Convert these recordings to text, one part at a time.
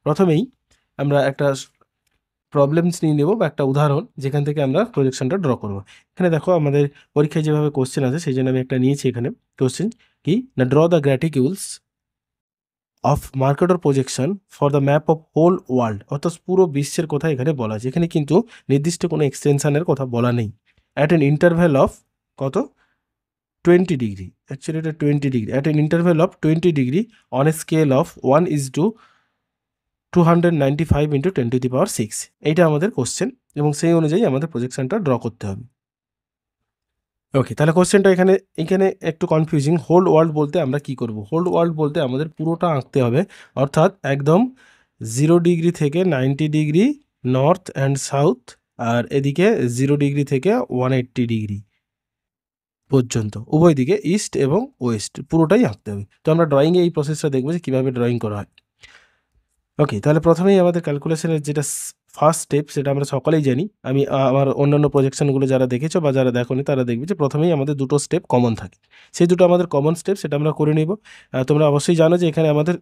প্রথমেই আমরা একটা প্রবলেমস নিয়ে নেব বা একটা উদাহরণ যেখান থেকে আমরা প্রজেকশনটা ড্র করব। এখানে দেখো আমাদের পরীক্ষায় যেভাবে কোশ্চেন আছে সেই জন্য আমি একটা নিয়েছি এখানে কোশ্চেন কি না, draw the graticules of Mercator projection for the map of whole world, অর্থাৎ পুরো বিশ্বের কথা এখানে বলা আছে। এখানে কিন্তু নির্দিষ্ট কোনো এক্সটেনশনের কথা বলা নেই। অ্যাট এন ইন্টারভ্যাল অফ কত 20 ডিগ্রি, অ্যাকচুয়ালি এটা 20 degree, at N interval of 20 degree on a scale of 1:295 × 10⁶। এইটা আমাদের কোশ্চেন এবং সেই অনুযায়ী আমাদের প্রজেকশনটা ড্র করতে হবে। ওকে, তাহলে কোশ্চেনটা এখানে এখানে একটু কনফিউজিং। হোল ওয়ার্ল্ড বলতে আমরা কি করব? হোল ওয়ার্ল্ড বলতে আমাদের পুরোটা আঁকতে হবে, অর্থাৎ একদম 0 ডিগ্রি থেকে 90 ডিগ্রি নর্থ অ্যান্ড সাউথ, আর এদিকে 0 ডিগ্রি থেকে 180 ডিগ্রি পর্যন্ত, উভয় দিকে ইস্ট এবং ওয়েস্ট পুরোটাই আঁকতে হবে। তো আমরা ড্রয়িংয়ে এই প্রসেসটা দেখবো যে কীভাবে ড্রয়িং করা হয়। ওকে, তাহলে প্রথমেই আমাদের ক্যালকুলেশনের যেটা ফার্স্ট স্টেপ সেটা আমরা সকলেই জানি। আমি আমার অন্যান্য প্রজেকশনগুলো যারা দেখেছো বা যারা দেখোনি তারা দেখবে যে প্রথমেই আমাদের দুটো স্টেপ কমন থাকে। সেই দুটো আমাদের কমন স্টেপ, সেটা আমরা করে নিব। তোমরা অবশ্যই জানো যে এখানে আমাদের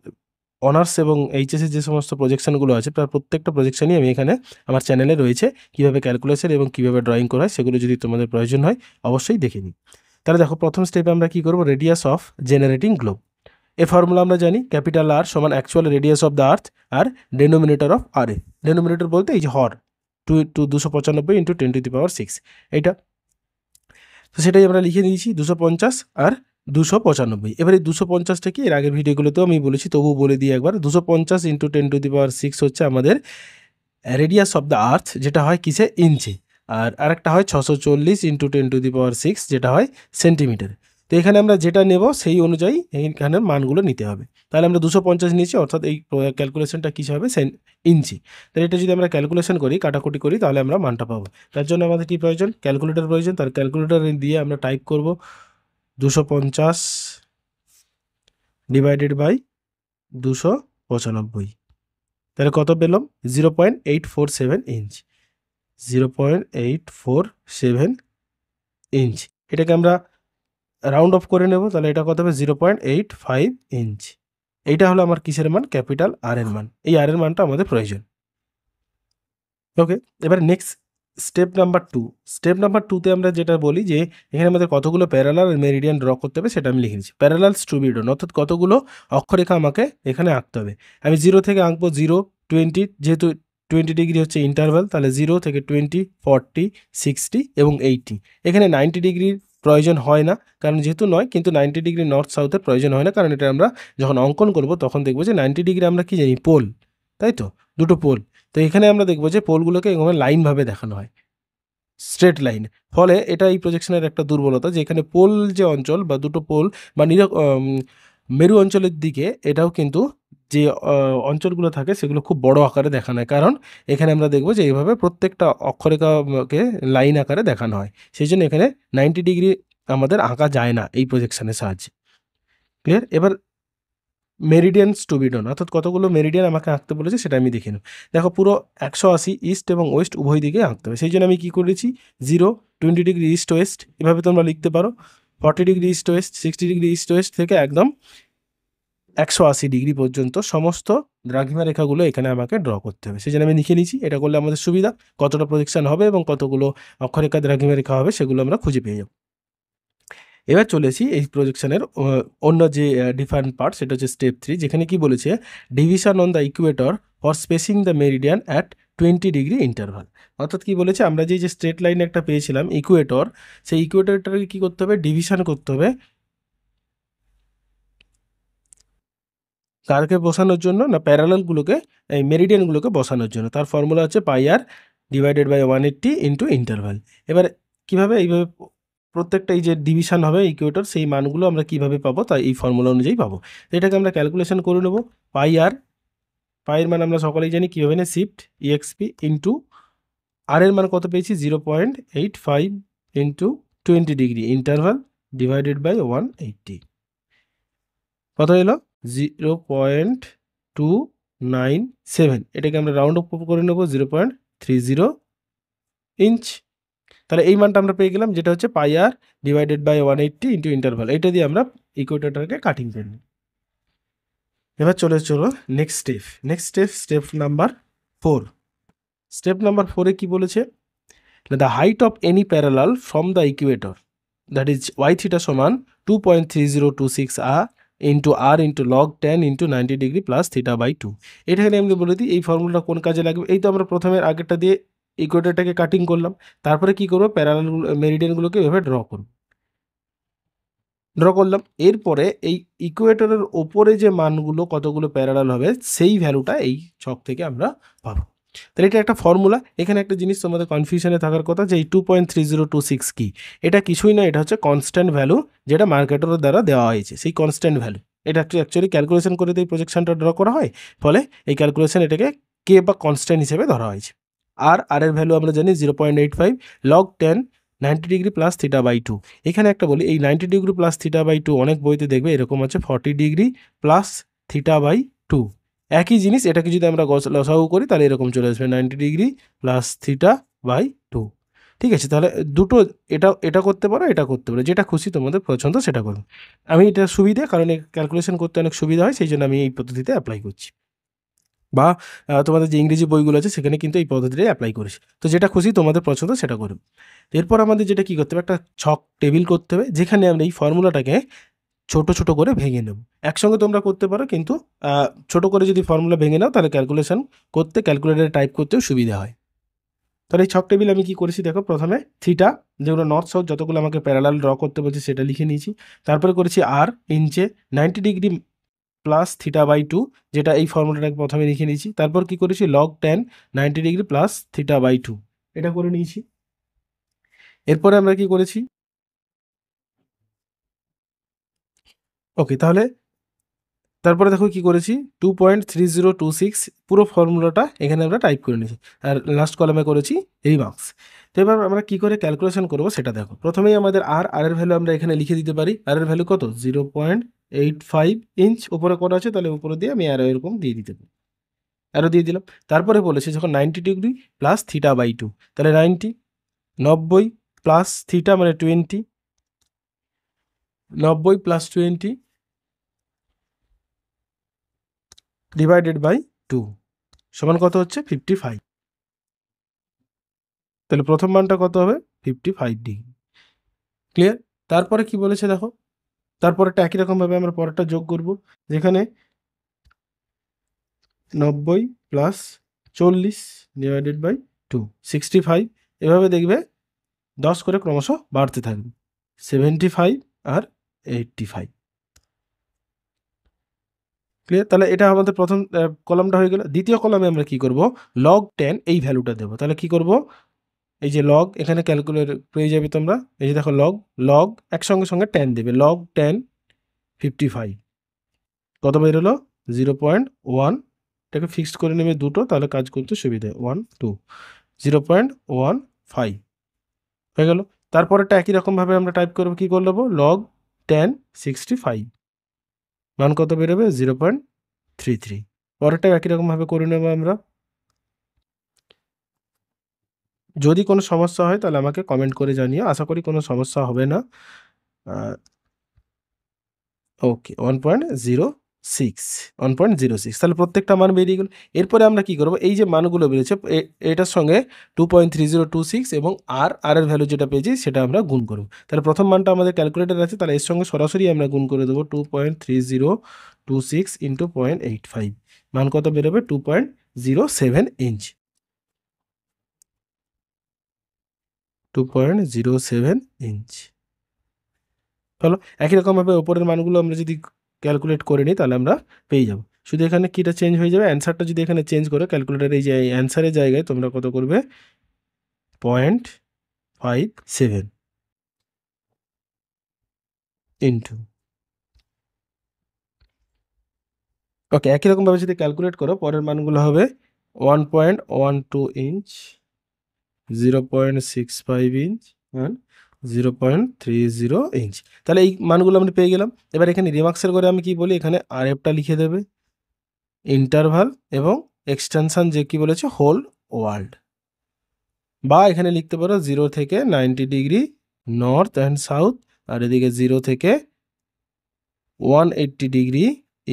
অনার্স এবং এইচএসের যে সমস্ত প্রজেকশনগুলো আছে প্রায় প্রত্যেকটা প্রজেকশনই আমি এখানে আমার চ্যানেলে রয়েছে, কীভাবে ক্যালকুলেশন এবং কীভাবে ড্রয়িং করা হয় সেগুলো যদি তোমাদের প্রয়োজন হয় অবশ্যই দেখে নিই। তাহলে দেখো প্রথম স্টেপে আমরা কী করব, রেডিয়াস অফ জেনারেটিং গ্লোব। এ ফর্মুলা আমরা জানি, ক্যাপিটাল আর সমান actual radius of the earth আর ডেনোমিনেটর অফ আর এ। ডেনোমিনেটর বলতে এই যে হর 295 × 10⁶, এইটা। তো সেটাই আমরা লিখে দিয়েছি 250 আর 295। এবার এই 250টাকে এর আগের ভিডিওগুলোতেও আমি বলেছি, তবুও বলে দিই একবার। 250 × 10⁶ হচ্ছে আমাদের রেডিয়াস অফ দ্য আর্থ, যেটা হয় কিসে, ইঞ্চে। আর আরেকটা হয় 640 × 10⁶, যেটা হয় সেন্টিমিটার। তো এখানে আমরা যেটা নেব সেই অনুযায়ী এইখানে মানগুলো নিতে হবে। তাহলে আমরা 250 নিয়েছি, অর্থাৎ এই ক্যালকুলেশনটা কী হবে, ইঞ্চি। তাহলে এটা যদি আমরা ক্যালকুলেশন করি, কাটাকুটি করি, তাহলে আমরা মানটা পাবো। তার জন্য আমাদের কী প্রয়োজন, ক্যালকুলেটর প্রয়োজন। তার ক্যালকুলেটর দিয়ে আমরা টাইপ করব 250 ডিভাইডেড বাই 295। তাহলে কত পেলাম, 0.847 ইঞ্চ। 0.847 ইঞ্চ। এটাকে আমরা রাউন্ড অফ করে নেব, তাহলে এটা কত হবে, 0.85 ইঞ্চ। এইটা হলো আমার কিসের মান, ক্যাপিটাল আর এর মান। এই আর এর মানটা আমাদের প্রয়োজন। ওকে, এবার next step number 2। Step number 2তে আমরা যেটা বলি যে এখানে আমাদের কতগুলো প্যারালাল আর মেরিডিয়ান ড্র করতে হবে সেটা আমি লিখে নিচ্ছি। প্যারালালস টু বি ড্রন, অর্থাৎ কতগুলো অক্ষরেখা আমাকে এখানে আঁকতে হবে। আমি 0 থেকে আঁকবো 0, 20, যেহেতু 20 ডিগ্রি হচ্ছে ইন্টারভাল, তাহলে 0 থেকে 20, 40, 60 এবং 80। এখানে 90 ডিগ্রির প্রয়োজন হয় না, কারণ যেহেতু নয়, কিন্তু 90 ডিগ্রি নর্থ সাউথের প্রয়োজন হয় না, কারণ এটা আমরা যখন অঙ্কন করব তখন দেখবো যে 90 ডিগ্রি আমরা কি জানি, পোল, তাই তো, দুটো পোল। তো এখানে আমরা দেখবো যে পোলগুলোকে এভাবে লাইনভাবে দেখানো হয়, স্ট্রেট লাইন। ফলে এটা এই প্রজেকশনের একটা দুর্বলতা, যে এখানে পোল যে অঞ্চল বা দুটো পোল বা মেরু অঞ্চলের দিকে এটাও কিন্তু যে অঞ্চলগুলো থাকে সেগুলো খুব বড় আকারে দেখানো হয়, কারণ এখানে আমরা দেখবো যে এইভাবে প্রত্যেকটা অক্ষরেখাকে লাইন আকারে দেখানো হয়। সেই জন্য এখানে 90 ডিগ্রি আমাদের আঁকা যায় না এই প্রজেকশনের সাহায্যে। ক্লিয়ার? এবার মেরিডিয়ানস টু বি ডন, অর্থাৎ কতগুলো মেরিডিয়ান আমাকে আঁকতে বলেছে সেটা আমি দেখে নেব। দেখো পুরো 180 ইস্ট এবং ওয়েস্ট উভয় দিকে আঁকতে হবে। সেই জন্য আমি কী করেছি, 0, 20 ডিগ্রি ইস্ট ওয়েস্ট, এভাবে তোমরা লিখতে পারো। 40 degree east West, 60 degree east West থেকে একদম 180 ডিগ্রি পর্যন্ত সমস্ত দ্রাঘিমা রেখাগুলো এখানে আমাকে ড্র করতে হবে। সেই জন্য আমি লিখে নিয়েছি। এটা করলে আমাদের সুবিধা, কতটা প্রজেকশন হবে এবং কতগুলো অক্ষরেখা দ্রাঘিমা রেখা হবে সেগুলো আমরা খুঁজে পেয়ে যাব। এবার চলেছি এই প্রজেকশনের অন্য যে ডিফারেন্ট পার্ট, সেটা হচ্ছে স্টেপ 3, যেখানে কি বলেছে, division on the equator for spacing the meridian at 20 degree interval. অর্থাৎ কি বলেছে, আমরা যে স্ট্রেট লাইন একটা পেয়েছিলাম ইকুয়েটর, সেই ইকুয়েটরটাকে কি করতে হবে, ডিভিশন করতে হবে কারকে বসানোর জন্য, না প্যারালালগুলোকে, এই মেরিডিয়ানগুলোকে বসানোর জন্য। তার ফর্মুলা হচ্ছে πr divided by 180 into interval. এবার কীভাবে, এইভাবে প্রত্যেকটা এই যে ডিভিশন হবে ইকুয়েটর, সেই মানগুলো আমরা কিভাবে পাবো, তাই এই ফর্মুলা অনুযায়ী পাবো। এটাকে আমরা ক্যালকুলেশন করে নেব। পাইয়ের মান আমরা সকলেই জানি, কীভাবে না, শিফট ইএক্সপি ইন্টু আর এর মান কত পেয়েছি, 0.85 into 20 degree interval divided by 180, কত এলো, 0.297। এটাকে আমরা রাউন্ড অফ করে নেব 0.30 ইঞ্চ। তাহলে এই মানটা আমরা পেয়ে গেলাম, যেটা হচ্ছে πr divided by 180 into interval. এটা দিয়ে আমরা ইকুয়েটরটাকে কাটিং করে নিই। এবার চলো next step number 4। Step number 4-এ কি বলেছে, the height of any parallel from the equator, that is Y theta সমান 2.3026 into R into log 10 into 90 degree plus theta by 2। এটাকে আমি বলে দিই এই ফর্মুলাটা কোন কাজে লাগবে। এই তো আমরা প্রথমে আগেরটা দিয়ে ইকুয়েটরটাকে কাটিং করলাম, তারপরে কি করবো, প্যারালালগুলো মেরিডিয়ানগুলোকে এভাবে ড্র করলাম। এরপরে এই ইকুয়েটরের ওপরে যে মানগুলো কতগুলো প্যারালাল হবে সেই ভ্যালুটা এই ছক থেকে আমরা পাবো। তাহলে এটা একটা ফর্মুলা। এখানে একটা জিনিস তোমাদের কনফিউশনে থাকার কথা যে এই 2.3026 কি, এটা কিছুই না, এটা হচ্ছে কনস্ট্যান্ট ভ্যালু যেটা মার্কেটের দ্বারা দেওয়া হয়েছে, সেই কনস্ট্যান্ট ভ্যালু। এটা অ্যাকচুয়ালি ক্যালকুলেশন করে দিয়ে প্রজেকশনটা ড্র করা হয়, ফলে এই ক্যালকুলেশন এটাকে কে বা কনস্ট্যান্ট হিসেবে ধরা হয়েছে। আর এর ভ্যালু আমরা জানি 0.85 log 10 90 degree plus theta by 2। এখানে একটা বলি, এই 90 ডিগ্রি প্লাস থিটা বাই 2 অনেক বইতে দেখবে এরকম আছে 40 ডিগ্রি প্লাস থিটা বাই 2। একই জিনিস, এটাকে যদি আমরা লসাগু করি তাহলে এরকম চলে আসবে 90 ডিগ্রি প্লাস থিটা বাই 2। ঠিক আছে, তাহলে দুটো এটা করতে পারো, এটা করতে পারো, যেটা খুশি তোমাদের পছন্দ সেটা করো। আমি এটা সুবিধা, কারণ ক্যালকুলেশন করতে অনেক সুবিধা হয়, সেই জন্য আমি এই পদ্ধতিতে অ্যাপ্লাই করছি। বা তোমাদের যে ইংরেজি বইগুলো আছে সেখানে কিন্তু এই পদ্ধতিটাই অ্যাপ্লাই করেছি। তো যেটা খুশি তোমাদের পছন্দ সেটা করবে। এরপর আমাদের যেটা কী করতে হবে, একটা ছক টেবিল করতে হবে যেখানে আমরা এই ফর্মুলাটাকে ছোট ছোট করে ভেঙে নেব। একসঙ্গে তোমরা করতে পারো, কিন্তু ছোট করে যদি ফর্মুলা ভেঙে নাও তাহলে ক্যালকুলেশন করতে, ক্যালকুলেটারে টাইপ করতেও সুবিধা হয়। তাহলে এই ছক টেবিল আমি কি করেছি দেখো, প্রথমে থিটা যেগুলো নর্থ সাউথ যতগুলো আমাকে প্যারালাল ড্র করতে বলছি সেটা লিখে নিয়েছি। তারপরে করেছি আর ইঞ্চে 90 ডিগ্রি প্লাস থিটা বাই 2, যেটা এই ফর্মুলাটাকে প্রথমে লিখে নিয়েছি। তারপর কি করেছি, log 10 90 degree plus theta by 2 এটা করে নিয়েছি। এরপরে আমরা কি করেছি, ওকে, তাহলে তারপরে দেখো কি করেছি, 2.3026 পুরো ফর্মুলাটা এখানে আমরা টাইপ করে নিয়েছি, আর লাস্ট কলামে করেছি রিমার্কস। তো এবার আমরা কি করে ক্যালকুলেশন করবো সেটা দেখো। প্রথমেই আমাদের আর এর ভ্যালু আমরা এখানে লিখে দিতে পারি। আর এর ভ্যালু কত, 0.85 ইঞ্চ উপরে করা আছে, তাহলে উপরে দিয়ে আমি আরও এরকম দিয়ে দিতে পারি, আরও দিয়ে দিলাম। তারপরে বলেছি যখন 90 ডিগ্রি প্লাস থিটা বাই 2, তাহলে 90 প্লাস থিটা মানে 20, 90 প্লাস 20 ডিভাইডেড বাই 2 সমান কত হচ্ছে 55। তাহলে প্রথম মানটা কত হবে, 55 ডিগ্রি। ক্লিয়ার? তারপরে কি বলেছে দেখো, তারপরেটা একই রকমভাবে আমরা পরেরটা যোগ করব, যেখানে 90 প্লাস 40 ডিভাইডেড বাই 2 65। এভাবে দেখবে 10 করে ক্রমশ বাড়তে থাকবে, 75 আর 85। ক্লিয়ার? তাহলে এটা আমাদের প্রথম কলামটা হয়ে গেল। দ্বিতীয় কলামে আমরা কি করব, লগ 10 এই ভ্যালুটা দেবো। তাহলে কি করব, এই যে লগ এখানে ক্যালকুলেট পেয়ে যাবে তোমরা, এই যে দেখো লগ একসঙ্গে সঙ্গে 10 দেবে, লগ 10 55 কত বেরোলো 0.1। এটাকে ফিক্সড করে নেবে দুটো, তাহলে কাজ করতে সুবিধা, 1 2 0.15 হয়ে গেল। তারপরেটা একই রকমভাবে আমরা টাইপ করবো, কী করে নেবো, লগ 10 65 মান কত বেরোবে 0.33। পরেরটা একই রকমভাবে করে নেবো আমরা। যদি কোনো সমস্যা হয় তাহলে আমাকে কমেন্ট করে জানিও, আশা করি কোনো সমস্যা হবে না। ওকে, 1.06 তাহলে প্রত্যেকটা মান বেরিয়ে গেল। এরপরে আমরা কি করব, এই যে মানগুলো বেরিয়েছে এটার সঙ্গে 2.3026 এবং আর এর ভ্যালু যেটা পেয়েছি সেটা আমরা গুণ করব। তাহলে প্রথম মানটা আমাদের ক্যালকুলেটার আছে, তাহলে এর সঙ্গে সরাসরি আমরা গুণ করে দেবো 2.3026 ইন্টু 0.85 মান কত বেরোবে 2.07 ইঞ্চ। 2.07 ইঞ্চ হলো। একই রকমভাবে ওপরের মানগুলো আমরা যদি ক্যালকুলেট করে নিই তাহলে আমরা পেয়ে যাব। শুধু এখানে কিটা চেঞ্জ হয়ে যাবে, অ্যান্সারটা যদি এখানে চেঞ্জ করে ক্যালকুলেটারে এই যে অ্যান্সারের জায়গায় তোমরা কত করবে 0.57 ইন্টু, ওকে, একই রকমভাবে যদি ক্যালকুলেট করো পরের মানগুলো হবে 1.12 ইঞ্চ, 0.65 ইঞ্চ অ্যান্ড 0.30 ইঞ্চ। তাহলে এই মানগুলো আমরা পেয়ে গেলাম। এবার এখানে রিমার্কসের করে আমি কি বলি, এখানে আরএফটা লিখে দেবে, ইন্টারভাল এবং এক্সটেনশন যে কি বলেছে হোল ওয়ার্ল্ড, বা এখানে লিখতে পারো 0 থেকে 90 ডিগ্রি নর্থ অ্যান্ড সাউথ, আর এদিকে 0 থেকে 180 ডিগ্রি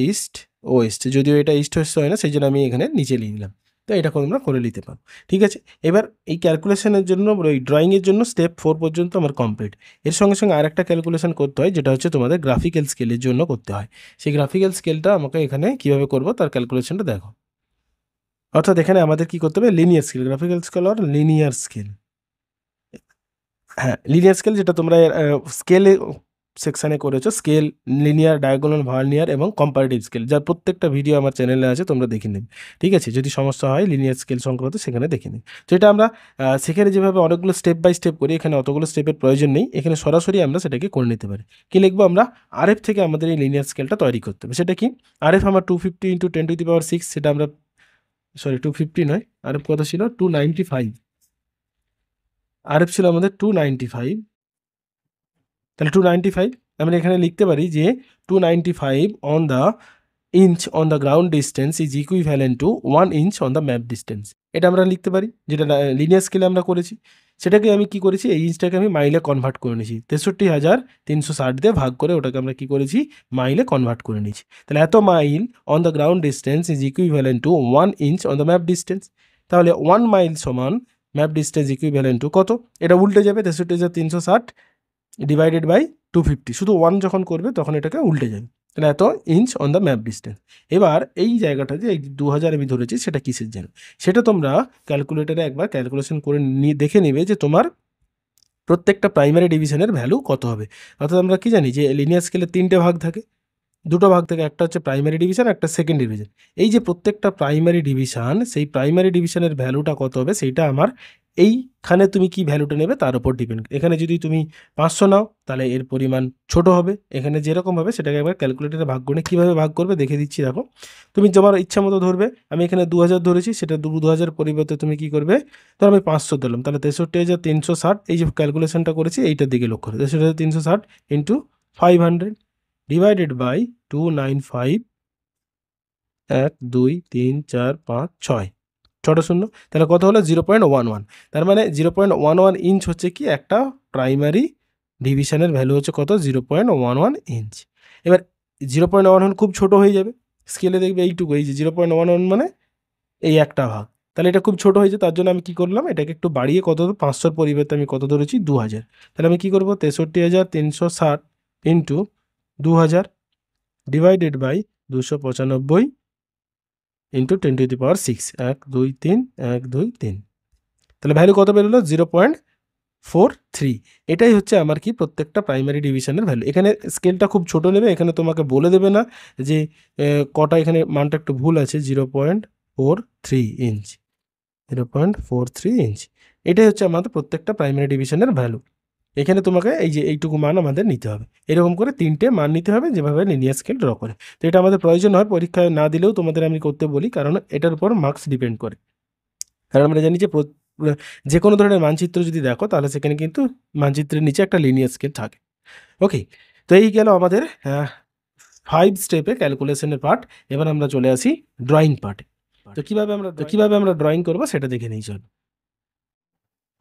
ইস্ট ওয়েস্ট, যদিও এটা ইস্ট ওয়েস্ট হয় না, সেই জন্য আমি এখানে নিচে নিয়ে নিলাম। তো এটা তোমরা করে নিতে পারো, ঠিক আছে। এবার এই ক্যালকুলেশনের জন্য, ওই ড্রয়িংয়ের জন্য স্টেপ 4 পর্যন্ত আমার কমপ্লিট। এর সঙ্গে সঙ্গে আরেকটা ক্যালকুলেশন করতে হয়, যেটা হচ্ছে তোমাদের গ্রাফিক্যাল স্কেলের জন্য করতে হয়। সেই গ্রাফিক্যাল স্কেলটা আমাকে এখানে কীভাবে করবো তার ক্যালকুলেশনটা দেখো। অর্থাৎ এখানে আমাদের কি করতে হবে, লিনিয়ার স্কেল, গ্রাফিক্যাল স্কেল আর লিনিয়ার স্কেল। হ্যাঁ, লিনিয়ার স্কেল যেটা তোমরা স্কেলে সেকশানে করেছো, স্কেল, লিনিয়ার, ডায়াগোনাল, ভার্নিয়ার এবং কম্পারেটিভ স্কেল, যার প্রত্যেকটা ভিডিও আমার চ্যানেলে আছে, তোমরা দেখে নেবে, ঠিক আছে। যদি সমস্যা হয় লিনিয়ার স্কেল সংক্রান্ত সেখানে দেখে নেবে। তো এটা আমরা সেখানে যেভাবে অনেকগুলো স্টেপ বাই স্টেপ করি, এখানে অতগুলো স্টেপের প্রয়োজন নেই, এখানে সরাসরি আমরা সেটাকে করে নিতে পারি। কি লিখবো আমরা, আরএফ থেকে আমাদের এই লিনিয়ার স্কেলটা তৈরি করতে হবে। সেটা কি, আরএফ আমার 250 × 10⁶, সেটা আমরা, সরি 250 নয়, আরএফ কত ছিল 295, আরএফ ছিল আমাদের 295, তাহলে 295 আমরা এখানে লিখতে পারি যে 295 on the inch on the ground distance is equivalent to 1 inch on the map distance. এটা আমরা লিখতে পারি, যেটা লিনিয়ার স্কেলে আমরা করেছি। সেটাকে আমি কি করেছি, এই ইঞ্চটাকে আমি মাইলে কনভার্ট করে নিয়েছি, 63,360 দিয়ে ভাগ করে ওটাকে আমরা কি করেছি, মাইলে কনভার্ট করে নিয়েছি। তাহলে এত mile on the ground distance is equivalent to 1 inch on the map distance. তাহলে 1 মাইল সমান ম্যাপ ডিস্টেন্স ইকুইভ্যালেন্ট টু কত, এটা উল্টে যাবে, 63,360 ডিভাইডেড বাই 250, শুধু 1 যখন করবে তখন এটাকে উল্টে যাবে। তাহলে এত inch on the map distance. এবার এই জায়গাটা যে 2000 আমি ধরেছি, সেটা কিসের জন্য, সেটা তোমরা ক্যালকুলেটারে একবার ক্যালকুলেশন করে দেখে নেবে যে তোমার প্রত্যেকটা প্রাইমারি ডিভিশনের ভ্যালু কত হবে। অর্থাৎ আমরা কি জানি যে লিনিয়ার স্কেলে 3টে ভাগ থাকে, 2টো ভাগ থাকে, একটা হচ্ছে প্রাইমারি ডিভিশন, একটা সেকেন্ড ডিভিশন। এই যে প্রত্যেকটা প্রাইমারি ডিভিশন, সেই প্রাইমারি ডিভিশনের ভ্যালুটা কত হবে সেইটা আমার এইখানে তুমি কি ভ্যালুটা নেবে তার উপর ডিপেন্ড। এখানে যদি তুমি 500 নাও তাহলে এর পরিমাণ ছোট হবে, এখানে যেরকম হবে সেটাকে একবার ক্যালকুলেটরে ভাগ করে কীভাবে ভাগ করবে দেখে দিচ্ছি। দেখো, তুমি তোমার ইচ্ছা মতো ধরবে, আমি এখানে 2000 ধরেছি, সেটা 2000 পরিবর্তে তুমি কি করবে, ধর আমি 500 ধরলাম, তাহলে 63,360, এই যে ক্যালকুলেশনটা করেছি এইটার দিকে লক্ষ্য করে, 63,360 ইন্টু 500 ডিভাইডেড বাই 295, 1 2 3 4 5 6, 6টা শূন্য, তাহলে কত হলো 0.11। তার মানে 0.11 ইঞ্চ হচ্ছে কি একটা প্রাইমারি ডিভিশনের ভ্যালু হচ্ছে কত, 0.11 ইঞ্চ। এবার 0.11 খুব ছোট হয়ে যাবে, স্কেলে দেখবে এইটুকু, এই যে 0.11 মানে এই একটা ভাগ, তাহলে এটা খুব ছোট হয়েছে। তার জন্য আমি কি করলাম, এটাকে একটু বাড়িয়ে কত, 500 পরিবর্তে আমি কত ধরেছি, 2000। তাহলে আমি কি করবো, 63,360 ইন্টু 2000 ডিভাইডেড বাই 295 ইন্টু 10⁶, 1 2 3 1 2 3, তাহলে ভ্যালু কত বেরোলো, 0.43। এটাই হচ্ছে আমার কি প্রত্যেকটা প্রাইমারি ডিভিশনের ভ্যালু। এখানে স্কেলটা খুব ছোট নেবে, এখানে তোমাকে বলে দেবে না যে কটা, এখানে মানটা একটু ভুল আছে, 0.43 ইঞ্চ, 0.43 ইঞ্চ। এটাই হচ্ছে আমাদের প্রত্যেকটা প্রাইমারি ডিভিশনের ভ্যালু। এখানে তোমাকে এই যে এইটুকু মান আমাদের নিতে হবে, এরকম করে 3টে মান নিতে হবে, যেভাবে লিনিয়ার স্কেল ড্র করে। তো এটা আমাদের প্রয়োজন হয়, পরীক্ষায় না দিলেও তোমাদের আমি করতে বলি, কারণ এটার উপর মার্কস ডিপেন্ড করে। কারণ আমরা জানি যে যে কোনো ধরনের মানচিত্র যদি দেখো তাহলে সেখানে কিন্তু মানচিত্রের নিচে একটা লিনিয়ার স্কেল থাকে। ওকে, তো এই গেল আমাদের 5 স্টেপে ক্যালকুলেশনের পার্ট। এবার আমরা চলে আসি ড্রয়িং পার্টে। তো কিভাবে আমরা ড্রয়িং করবো সেটা দেখে নিই চলো।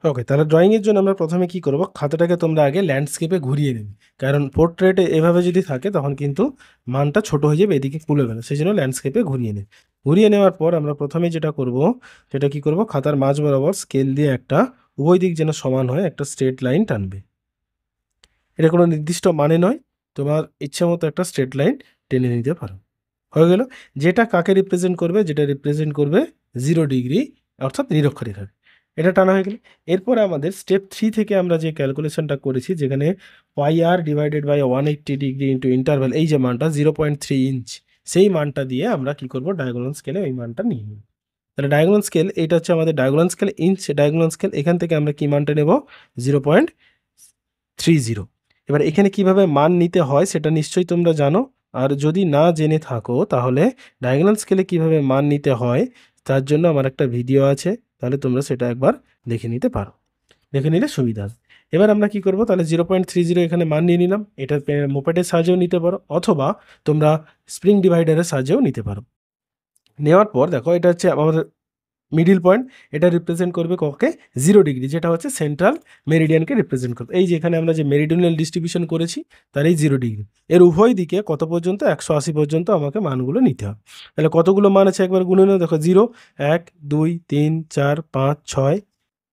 ওকে, তাহলে ড্রয়িংয়ের জন্য আমরা প্রথমে কি করব, খাতাটাকে তোমরা আগে ল্যান্ডস্কেপে ঘুরিয়ে নেবে, কারণ পোর্ট্রেটে এভাবে যদি থাকে তখন কিন্তু মানটা ছোট হয়ে যাবে, এদিকে খুলে গেল, সেই জন্য ল্যান্ডস্কেপে ঘুরিয়ে নেবে। ঘুরিয়ে নেওয়ার পর আমরা প্রথমে যেটা করব, সেটা কি করব, খাতার মাঝ বরাবর স্কেল দিয়ে একটা, উভয় দিক যেন সমান হয়, একটা স্ট্রেট লাইন টানবে। এটা কোনো নির্দিষ্ট মানে নয়, তোমার ইচ্ছা মতো একটা স্ট্রেট লাইন টেনে নিতে পারো। হয়ে গেল, যেটা কাকে রিপ্রেজেন্ট করবে, যেটা রিপ্রেজেন্ট করবে 0 ডিগ্রি, অর্থাৎ নিরক্ষরেখাকে, এটা টানা হয়ে গেল। এরপরে আমাদের স্টেপ 3 থেকে আমরা যে ক্যালকুলেশনটা করেছি, যেখানে πr divided by 180 degree into interval, এই যে মানটা 0.3 ইঞ্চ, সেই মানটা দিয়ে আমরা কি করব, ডায়াগোনাল স্কেলে ওই মানটা নিয়ে নেব। তাহলে ডায়াগোনাল স্কেল, এটা হচ্ছে আমাদের diagonal scale, inch diagonal scale, এখান থেকে আমরা কি মানটা নেব, 0.30। এবার এখানে কিভাবে মান নিতে হয় সেটা নিশ্চয়ই তোমরা জানো, আর যদি না জেনে থাকো তাহলে ডায়াগোনাল স্কেলে কিভাবে মান নিতে হয় তার জন্য আমার একটা ভিডিও আছে, তাহলে তোমরা সেটা একবার দেখে নিতে পারো, দেখে নিলে সুবিধা হবে। এবার আমরা কি করব, তাহলে 0.30 এখানে মান নিয়ে নিলাম, এটা মোপেডের সাহায্যেও নিতে পারো, অথবা তোমরা স্প্রিং ডিভাইডারের সাহায্যেও নিতে পারো। নেওয়ার পর দেখো, এটা হচ্ছে আমাদের মিডিল পয়েন্ট, এটা রিপ্রেজেন্ট করবে ককে 0 ডিগ্রি, যেটা হচ্ছে সেন্ট্রাল মেরিডিয়ানকে রিপ্রেজেন্ট করবে। এই যে এখানে আমরা যে মেরিডিয়ানাল ডিস্ট্রিবিউশন করেছি তার এই 0 ডিগ্রি, এর উভয় দিকে কত পর্যন্ত 180 পর্যন্ত আমাকে মানগুলো নিতে হবে। তাহলে কতগুলো মান আছে একবার গুনে নেব, দেখো 0 1 2 3 4 5 6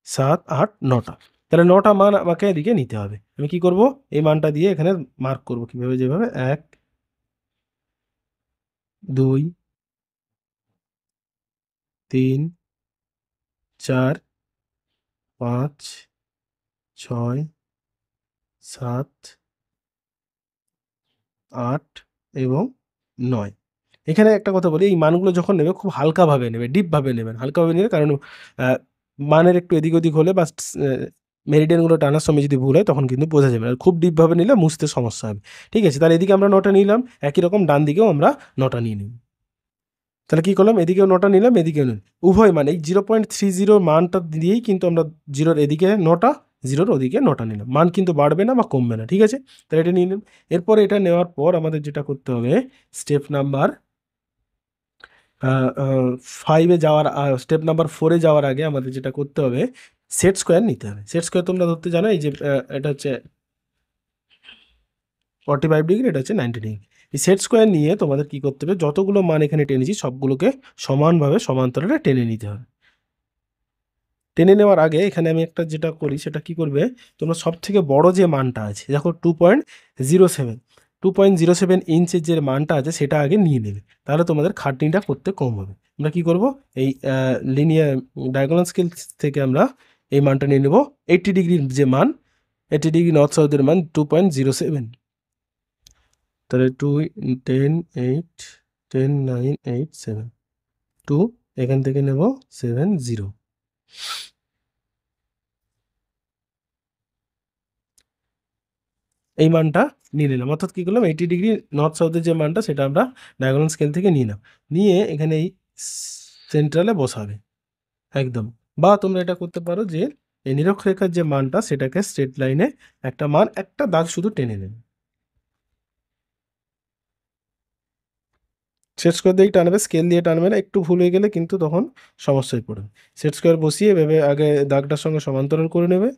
7 8 9টা, তাহলে 9টা মান আমাকে এদিকে নিতে হবে। আমি কি করব, এই মানটা দিয়ে এখানে মার্ক করব কিভাবে, যেভাবে 1 2 3 4 5 6 7 8 এবং 9। এখানে একটা কথা বলি, এই মানগুলো যখন নেবে খুব হালকাভাবে নেবে, ডিপভাবে নেবেন। হালকাভাবে নেবে কারণ মানের একটু এদিক ওদিক হলে বা মেরিডিয়ানগুলো টানার সময় যদি ভুল হয় তখন কিন্তু বোঝা যাবে না। খুব ডিপভাবে নিলে মুছতে সমস্যা হবে। ঠিক আছে, তাহলে এদিকে আমরা 9টা নিলাম, একই রকম ডান দিকেও আমরা 9টা নিয়ে নিই। তাহলে কী করলাম, এদিকেও 9টা নিলাম, এদিকেও নিলাম, উভয় মান এই 0.30 মানটা দিয়েই কিন্তু আমরা 0-র এদিকে 9টা, 0-র ওদিকে 9টা নিলাম। মান কিন্তু বাড়বে না বা কমবে না। ঠিক আছে, তাহলে এটা নিয়ে নিলাম। এরপরে এটা নেওয়ার পর আমাদের যেটা করতে হবে, স্টেপ নাম্বার 5-এ যাওয়ার স্টেপ নাম্বার 4-এ যাওয়ার আগে আমাদের যেটা করতে হবে, সেট স্কোয়ার নিতে হবে। সেট স্কোয়ার তোমরা ধরতে জানো, এই যে এটা হচ্ছে 45 ডিগ্রি, এটা হচ্ছে 90 ডিগ্রি। এই সেট স্কোয়ার নিয়ে তোমাদের কি করতে হবে, যতগুলো মান এখানে টেনেছি সবগুলোকে সমানভাবে সমান্তরালে টেনে নিতে হবে। টেনে নেওয়ার আগে এখানে আমি একটা যেটা করি সেটা কি করবে, তোমরা সব থেকে বড় যে মানটা আছে, দেখো 2.07 ইঞ্চের যে মানটা আছে সেটা আগে নিয়ে নেবে, তাহলে তোমাদের খাটনিটা করতে কম হবে। আমরা কি করব, এই লিনিয়ার ডায়াগোনাল স্কেল থেকে আমরা এই মানটা নিয়ে নেব 80 ডিগ্রির যে মান, 80 ডিগ্রি নর্থ সাউথের মান 2.07। তাহলে 2 10 8 10 9 8 7 2, এখান থেকে নেব 70। এই মানটা নিয়ে নিলাম, অর্থাৎ কী করলাম, 80 ডিগ্রি নর্থ সাউথের যে মানটা সেটা আমরা ডায়াগোনাল স্কেল থেকে নিয়ে নাও, নিয়ে এখানে এই সেন্ট্রালে বসাবে একদম। বা তোমরা এটা করতে পারো যে এই নিরক্ষরেখার যে মানটা সেটাকে স্ট্রেট লাইনে একটা মান, একটা দাগ শুধু টেনে নেবে, সেট স্কোয়ার দিয়েই টানবে, স্কেল দিয়ে টানবে না, একটু ভুল হয়ে গেলে কিন্তু তখন সমস্যায় পড়বে। সেট স্কোয়ার বসিয়ে ভেবে আগে দাগটার সঙ্গে সমান্তরাল করে নেবে,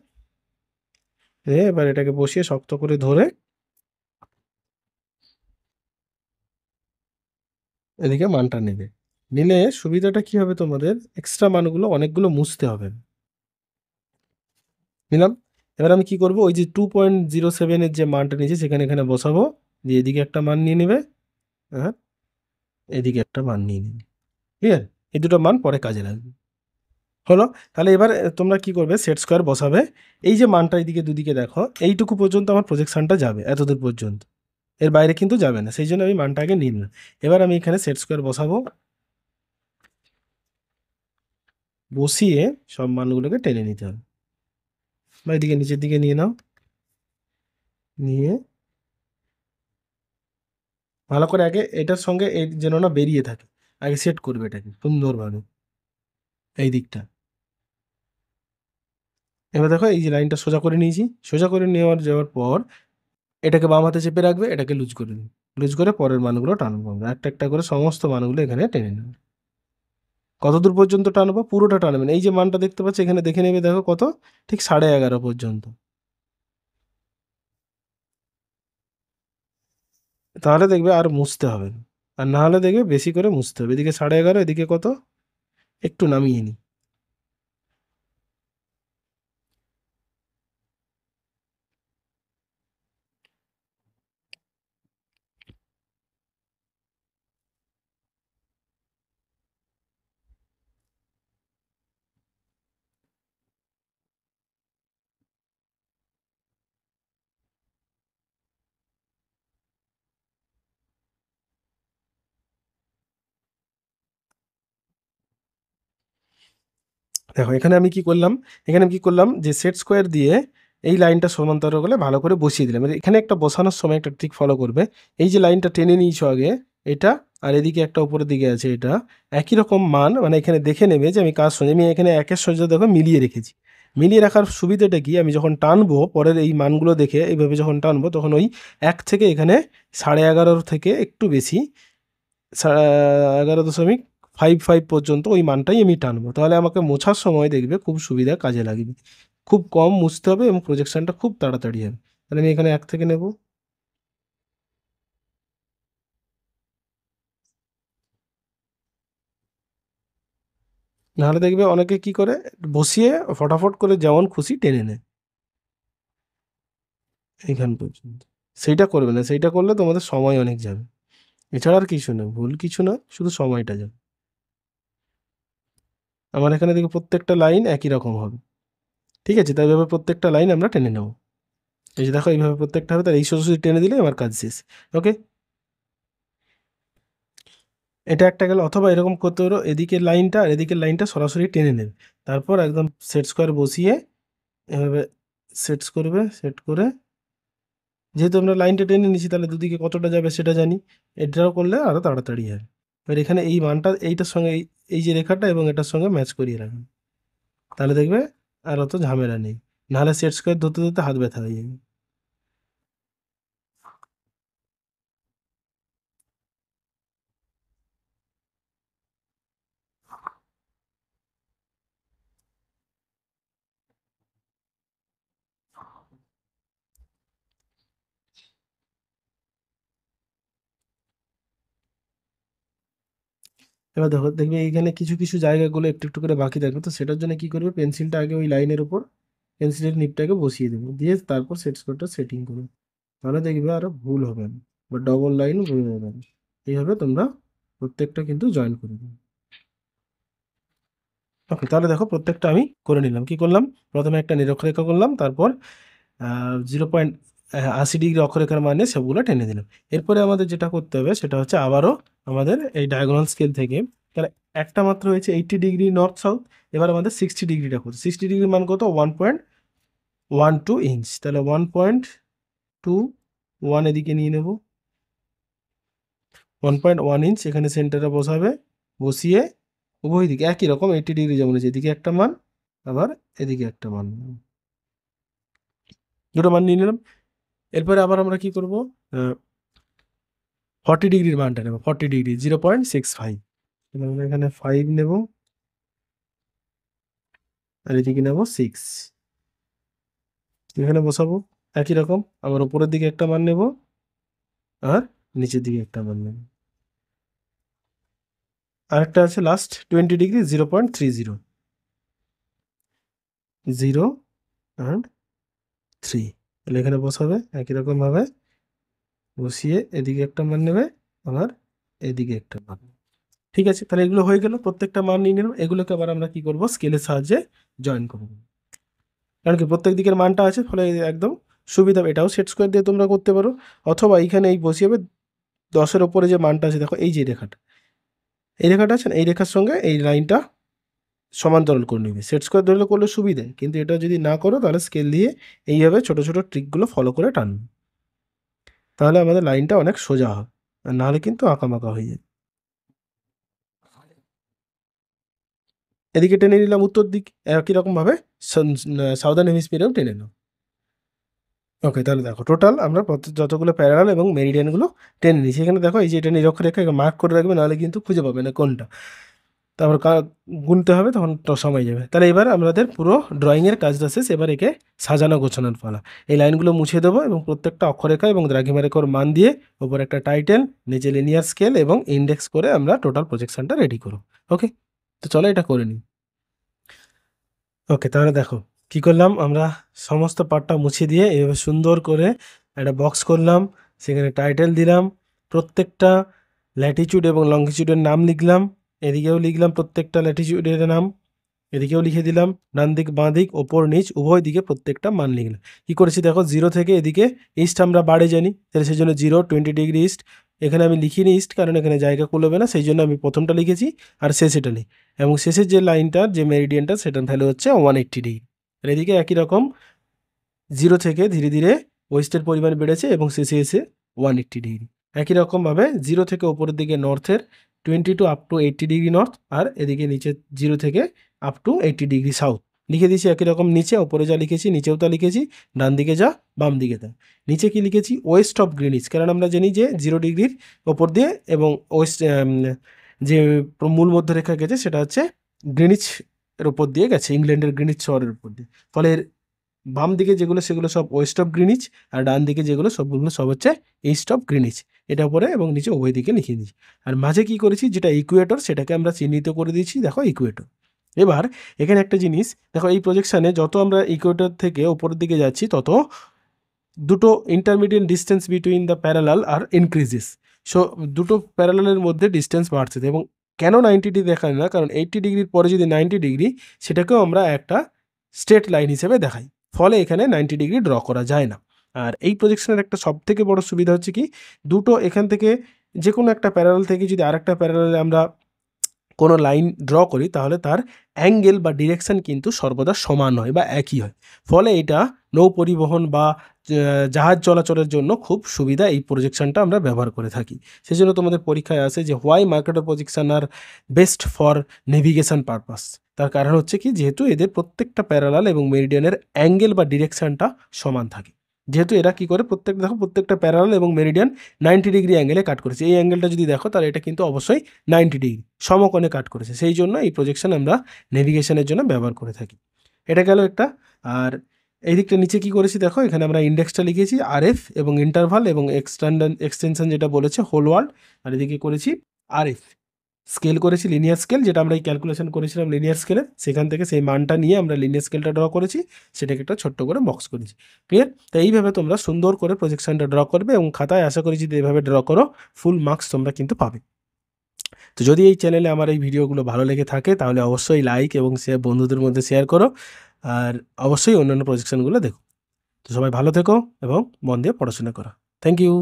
এবার এটাকে বসিয়ে শক্ত করে ধরে এদিকে মানটা নেবে। নিলে সুবিধাটা কি হবে, তোমাদের এক্সট্রা মানগুলো অনেকগুলো মুছতে হবে। নিলাম, এবার আমি কি করব, ওই যে 2.07-এর যে মানটা নিয়েছি সেখানে এখানে বসাবো, দিয়ে এদিকে একটা মান নিয়ে নেবে, হ্যাঁ এদিকে একটা মান নিয়ে নেবে। ঠিক আছে, এই দুটো মান পরে কাজে লাগবে। হলো, তাহলে এবার তোমরা কি করবে, সেট স্কোয়ার বসাবে। এই যে মানটা এদিকে দুদিকে দেখো, এইটুকু পর্যন্ত আমার প্রজেকশনটা যাবে, এতদূর পর্যন্ত, এর বাইরে কিন্তু যাবে না, সেই জন্য আমি মানটা আগে নিয়ে নিলাম। এবার আমি এখানে সেট স্কোয়ার বসাবো, বসিয়ে সব মানগুলোকে টেনে নিতে হবে, বা এদিকে নিচের দিকে নিয়ে নাও, নিয়ে ভালো করে আগে এটার সঙ্গে এই যেন না বেরিয়ে থাকে, আগে সেট করবে এটাকে সুন্দরভাবে এই দিকটা। এবার দেখো এই যে লাইনটা সোজা করে নিয়েছি, সোজা করে যাওয়ার পর এটাকে বাম হাতে চেপে রাখবে, এটাকে লুজ করে দিন, লুজ করে পরের মানগুলো টানবো আমরা, একটা একটা করে সমস্ত মানগুলো এখানে টেনে নেবে। কত দূর পর্যন্ত টানবো, পুরোটা টানবেন। এই যে মানটা দেখতে পাচ্ছি এখানে দেখে নেবে, দেখো কত, ঠিক 11.5 পর্যন্ত, তাহলে দেখবে আর মুছতে হবে না, আর না হলে দেখবে বেশি করে মুছতে হবে। এদিকে 11.5, এদিকে কত, একটু নামিয়ে নিই। দেখো এখানে আমি কি করলাম, এখানে আমি কি করলাম, যে সেট স্কোয়ার দিয়ে এই লাইনটা সমান্তরাল করে ভালো করে বসিয়ে দিলাম। এখানে একটা বসানোর সময় একটা ট্রিক ফলো করবে, এই যে লাইনটা টেনে নিয়েছো আগে এটা, আর এদিকে একটা উপরের দিকে আছে এটা, একই রকম মান, মানে এখানে দেখে নেবে যে আমি কাজ সঙ্গে আমি এখানে একের সঙ্গে দেখো মিলিয়ে রেখেছি। মিলিয়ে রাখার সুবিধাটা কি, আমি যখন টানবো পরের এই মানগুলো দেখে এইভাবে যখন টানবো তখন ওই 1 থেকে এখানে 11.5 থেকে একটু বেশি, 11.5 5 পর্যন্ত ওই মানটাই আমি টানবো, তাহলে আমাকে মোছার সময় দেখবে খুব সুবিধা কাজে লাগবে, খুব কম মুছতে হবে এবং প্রজেকশনটা খুব তাড়াতাড়ি হবে। তাহলে আমি এখানে 1 থেকে নেব, নাহলে দেখবে অনেকে কি করে বসিয়ে ফটাফট করে যেমন খুশি টেনে নেয় এইখান পর্যন্ত। সেইটা করবে না, সেইটা করলে তোমাদের সময় অনেক যাবে, এছাড়া আর কিছু না, ভুল কিছু না, শুধু সময়টা যাবে। আমার এখানে দেখে প্রত্যেকটা লাইন একই রকম হবে, ঠিক আছে? তাই এইভাবে প্রত্যেকটা লাইন আমরা টেনে নেব। এই যে দেখো এইভাবে প্রত্যেকটা হবে, তার এই সোজাসুজি টেনে দিলে আমার কাজ শেষ। ওকে, এটা একটা গেল। অথবা এরকম করতে পারো, এদিকের লাইনটা আর এদিকের লাইনটা সরাসরি টেনে নেবে, তারপর একদম সেট স্কোয়ার বসিয়ে এভাবে সেট করবে, সেট করে যেহেতু আমরা লাইনটা টেনে নিচ্ছি তাহলে দুদিকে কতটা যাবে সেটা জানি, এটাও করলে আরও তাড়াতাড়ি হবে। এবার এখানে এই মানটা এইটার সঙ্গে এই যে রেখাটা এবং এটার সঙ্গে ম্যাচ করিয়ে রাখবেন, তাহলে দেখবে আর অত ঝামেলা নেই, নাহলে সেট স্কোয়ার ধরতে ধরতে হাত ব্যথা হয়ে যাবে। এবার দেখো, দেখবে এইখানে কিছু কিছু জায়গাগুলো একটু একটু করে বাকি থাকবে, তো সেটার জন্য কি করবে, পেন্সিলটা আগে ওই লাইনের উপর পেন্সিলের নিপটাকে বসিয়ে দেবো, দিয়ে তারপর সেট স্কোয়ারটা সেটিং করবে, তাহলে দেখবে আরো ভুল হবে না বা ডবল লাইন ভুল হবে না। এইভাবে তোমরা প্রত্যেকটা কিন্তু জয়েন করে দেবে। ওকে, তাহলে দেখো প্রত্যেকটা আমি করে নিলাম। কি করলাম, প্রথমে একটা নিরক্ষরেখা করলাম, তারপর 0.80 ডিগ্রি অক্ষরেখার মানে সবগুলো টেনে দিলাম। এরপরে আমাদের যেটা করতে হবে সেটা হচ্ছে আবারও আমাদের এই ডায়াগোনাল স্কেল থেকে, তাহলে একটা মাত্র হয়েছে 80 ডিগ্রি নর্থ সাউথ, এবার আমাদের 60 ডিগ্রিটা করতে, 60 ডিগ্রির মান কত, 1.12 ইঞ্চ, তাহলে 1.21 এদিকে নিয়ে নেব, 1.1 ইঞ্চ এখানে সেন্টারে বসাবে, বসিয়ে উভয় দিকে একই রকম 80 ডিগ্রি যেমন আছে, এদিকে একটা মান আবার এদিকে একটা মান, দুটো মান নিয়ে নিলাম। এরপরে আবার আমরা কি করব, 40 ডিগ্রির মানটা নেব, 40 ডিগ্রি 0.65, আমরা এখানে 5 নেব আর এদিকে নেব 6, এখানে বসাবো একই রকম, আবার উপরের দিকে একটা মান নেব আর নিচের দিকে একটা মান নেব। আরেকটা আছে লাস্ট 20 ডিগ্রি 0.30, 0 অ্যান্ড 3, তাহলে এখানে বসাবে একই রকমভাবে, বসিয়ে এদিকে একটা মান নেবে আবার এদিকে একটা মান। ঠিক আছে, তাহলে এগুলো হয়ে গেল, প্রত্যেকটা মান নিয়ে নিলাম, এগুলোকে আবার আমরা কি করব, স্কেলের সাহায্যে জয়েন করব, কারণ কি প্রত্যেক দিকের মানটা আছে, ফলে একদম সুবিধা হবে। এটাও সেট স্কোয়ার দিয়ে তোমরা করতে পারো, অথবা এইখানে এই বসিয়ে 10-এর ওপরে যে মানটা আছে দেখো, এই যে রেখাটা, এই রেখাটা আছে না, এই রেখার সঙ্গে এই লাইনটা সমান্তরাল করে নিবে, সেট স্কোয়ার ধরলে করলে সুবিধে, কিন্তু এটা যদি না করো তাহলে স্কেল দিয়ে এইভাবে ছোট ছোট ট্রিকগুলো ফলো করে টানবে, তাহলে আমাদের লাইনটা অনেক সোজা হবে, আর নাহলে কিন্তু আঁকামাকা হয়ে যায়। এদিকে টেনে নিলাম উত্তর দিক, একই রকমভাবে সাউদার্ন হেমিস্ফিয়ারেও টেনে নাও। ওকে, তাহলে দেখো টোটাল আমরা যতগুলো প্যারালাল এবং মেরিডিয়ানগুলো টেনে নিয়েছি, এখানে দেখো এই যে এটা নিরক্ষরেখা মার্ক করে রাখবে, নাহলে কিন্তু খুঁজে পাবে না কোনটা, তারপর গুনতে হবে, তখন তো সময় যাবে। তাহলে এবার আমাদের পুরো ড্রয়িংয়ের কাজটা শেষ, এবার একে সাজানো গোছানোর পালা। এই লাইনগুলো মুছে দেবো এবং প্রত্যেকটা অক্ষরেখা এবং দ্রাঘিমারেখার মান দিয়ে ওপর একটা টাইটেল, নিচে লিনিয়ার স্কেল এবং ইন্ডেক্স করে আমরা টোটাল প্রজেকশনটা রেডি করব। ওকে, তো চলো এটা করে নিই। ওকে, তাহলে দেখো কি করলাম, আমরা সমস্ত পার্টটা মুছে দিয়ে এভাবে সুন্দর করে একটা বক্স করলাম, সেখানে টাইটেল দিলাম, প্রত্যেকটা ল্যাটিচিউড এবং লঙ্গিচিউডের নাম লিখলাম, এদিকেও লিখলাম প্রত্যেকটা ল্যাটিচিউডের নাম, এদিকেও লিখে দিলাম, ডান দিক বাঁ দিক ওপর নিচ উভয় দিকে প্রত্যেকটা মান লিখলাম। কী করেছি দেখো, 0 থেকে এদিকে ইস্ট আমরা বাড়ে জানি, তাহলে সেই জন্য 0 20 ডিগ্রি ইস্ট, এখানে আমি লিখিনি ইস্ট কারণ এখানে জায়গা কুলোবে না, সেই জন্য আমি প্রথমটা লিখেছি আর শেষেটা লিখি, এবং শেষের যে লাইনটার যে মেরিডিয়ানটা সেটার ভ্যালু হচ্ছে 180 ডিগ্রি। আর এদিকে একই রকম 0 থেকে ধীরে ধীরে ওয়েস্টের পরিমাণ বেড়েছে এবং শেষে এসে 180 ডিগ্রি। একই রকমভাবে 0 থেকে ওপরের দিকে নর্থের 20 to up to 80 degree north, আর এদিকে নিচে 0 থেকে আপ টু 80 ডিগ্রি সাউথ লিখে দিয়েছি একই রকম, নিচে ওপরে যা লিখেছি নিচেও তা লিখেছি, ডান দিকে যা বাম দিকে তা। নিচে কি লিখেছি, ওয়েস্ট অফ গ্রিনিচ, কারণ আমরা জানি যে 0 ডিগ্রির ওপর দিয়ে এবং ওয়েস্ট যে মূল মধ্যরেখা গেছে সেটা হচ্ছে গ্রিনিচ এর উপর দিয়ে গেছে, ইংল্যান্ডের গ্রিনিচ শহরের উপর দিয়ে। ফলে এর বাম দিকে যেগুলো সেগুলো সব ওয়েস্ট অফ গ্রিনিচ, আর ডান দিকে যেগুলো সবগুলো সব হচ্ছে ইস্ট অফ গ্রিনিচ। এটা উপরে এবং নিচে উভয় দিকে লিখে দিয়েছি। আর মাঝে কি করেছি, যেটা ইকুয়েটর সেটাকে আমরা চিহ্নিত করে দিয়েছি, দেখো ইকুয়েটর। এবার এখানে একটা জিনিস দেখো, এই প্রজেকশানে যত আমরা ইকুয়েটর থেকে উপরের দিকে যাচ্ছি তত দুটো intermediate distance between the parallel আর ইনক্রিজেস। সো দুটো প্যারালালের মধ্যে ডিস্টেন্স বাড়ছে। এবং কেন 90 ডিগ্রি দেখায় না, কারণ 80 ডিগ্রির পরে যদি 90 ডিগ্রি, সেটাকেও আমরা একটা স্ট্রেট লাইন হিসেবে দেখাই। ফলে এখানে 90 ডিগ্রি ড্র করা যায় না। আর এই প্রজেকশনের একটা সবথেকে বড় সুবিধা হচ্ছে কি, দুটো এখান থেকে যে কোনো একটা প্যারালাল থেকে যদি আরেকটা প্যারালালে আমরা কোনো লাইন ড্র করি, তাহলে তার অ্যাঙ্গেল বা ডিরেকশন কিন্তু সর্বদা সমান হয় বা একই হয়। ফলে এটা নৌ পরিবহন বা জাহাজ চলাচলের জন্য খুব সুবিধা এই প্রজেকশনটা আমরা ব্যবহার করে থাকি। সেই জন্য তোমাদের পরীক্ষায় আসে যে why Mercator projection are best for navigation purpose. তার কারণ হচ্ছে কি, যেহেতু এদের প্রত্যেকটা প্যারালাল এবং মেরিডিয়ানের অ্যাঙ্গেল বা ডিরেকশনটা সমান থাকে। যেহেতু এরা কি করে, প্রত্যেকটা প্যারালাল এবং মেরিডিয়ান 90 ডিগ্রি অ্যাঙ্গেলে কাট করেছে। এই অ্যাঙ্গেলটা যদি দেখো তাহলে এটা কিন্তু অবশ্যই 90 ডিগ্রি সমকোণে কাট করেছে। সেই জন্য এই প্রজেকশন আমরা নেভিগেশনের জন্য ব্যবহার করে থাকি। এটা গেল একটা। আর এই দিকটা নিচে কি করেছি দেখো, এখানে আমরা ইন্ডেক্সটা লিখেছি RF এবং ইন্টারভাল এবং এক্সটেনশন যেটা বলেছে হোল ওয়ার্ল্ড। আর এদিকে করেছি RF স্কেল করেছি, লিনিয়ার স্কেল, যেটা আমরা এই ক্যালকুলেশন করেছিলাম লিনিয়ার স্কেলে, সেখান থেকে সেই মানটা নিয়ে আমরা লিনিয়ার স্কেলটা ড্র করেছি, সেটাকে একটা ছোট্ট করে বক্স করেছি। ক্লিয়ার? তো এইভাবে তোমরা সুন্দর করে প্রজেকশনটা ড্র করবে এবং খাতায় আশা করি যদি এভাবে ড্র করো ফুল মার্কস তোমরা কিন্তু পাবে। তো যদি এই চ্যানেলে আমার এই ভিডিওগুলো ভালো লেগে থাকে তাহলে অবশ্যই লাইক এবং বন্ধুদের মধ্যে শেয়ার করো, আর অবশ্যই অন্যান্য প্রজেকশনগুলো দেখো। তো সবাই ভালো থেকো এবং মন দিয়ে পড়াশোনা করো। Thank you.